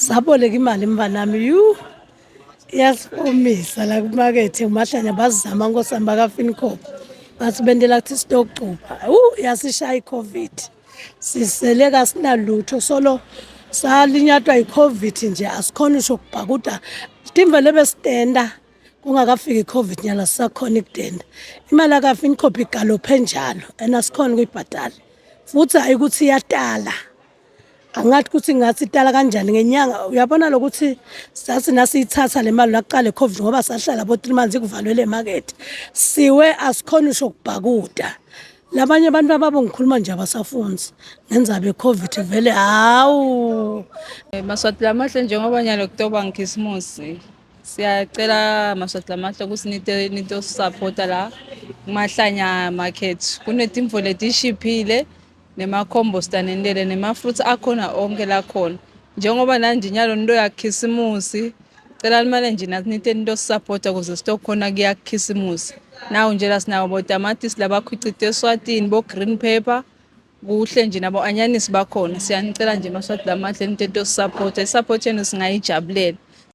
Saboleka imali mvanami iyasifomisa la kumakethe umahlanya bazama nkosami baka-Fincorp bathi bendela kuthi sitokugxupha yasishaya i-COVID sisele kasinalutho solo salinyatwa i-COVID nje asikhona usho ukubhakuda timvele besitenda kungakafiki i-COVID nyala sisakhona ikudenda imali yaka-Fincorp igalophe njalo and asikhona ukuyibhadala futhi hayi ukuthi iyatala angathi ukuthi ngathi itala kanjani ngenyanga uyabona lokuthi sathi nasiyithatha le mali laqala iCovid ngoba sahlala bo 3 months kuvalwe emarket siwe asikhona usho ukubhakuda labanye abantu ababongikhuluma nje abasafunzi ngenza beCovid vele hawu Maswati lamahle njengoba nyalo Oktoba ngikhisimusi siyacela maswati lamahle kusinite nito supporta la Mahlanya market kunetimvo letishiphile nema-composter nendele nema-fruits akhona onke la khona njengoba nanje nyalo nto yakhisimusi cela limale nje nasinite nito supporta kuze sitokhona kuyakhisimusi nawu nje la sinawo botamatisi labakhwicite eSwatini bo-green pepper kuhle nje nabo anyanisi bakhona siyanicela nje maswati lamahle nito support yenu singayijabulela.